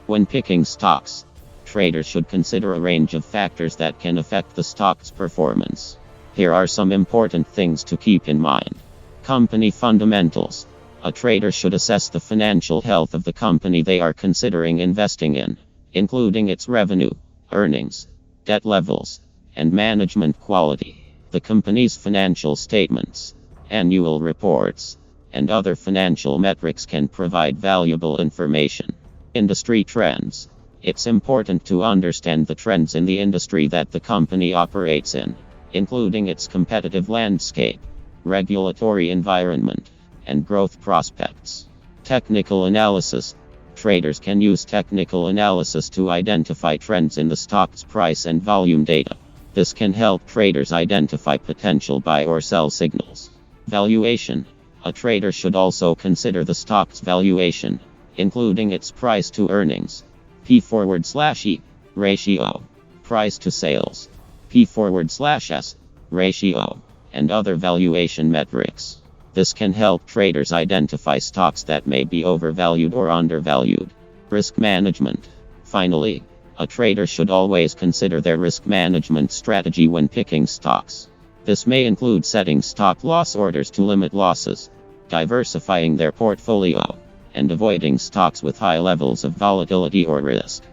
When picking stocks, traders should consider a range of factors that can affect the stock's performance. Here are some important things to keep in mind. Company fundamentals. A trader should assess the financial health of the company they are considering investing in, including its revenue, earnings, debt levels, and management quality. The company's financial statements, annual reports, and other financial metrics can provide valuable information. Industry trends. It's important to understand the trends in the industry that the company operates in, including its competitive landscape, regulatory environment, and growth prospects. Technical analysis. Traders can use technical analysis to identify trends in the stock's price and volume data. This can help traders identify potential buy or sell signals. Valuation. A trader should also consider the stock's valuation, including its price to earnings, P/E ratio, price to sales, P/S ratio, and other valuation metrics. This can help traders identify stocks that may be overvalued or undervalued. Risk management. Finally, a trader should always consider their risk management strategy when picking stocks. This may include setting stop loss orders to limit losses, diversifying their portfolio, and avoiding stocks with high levels of volatility or risk.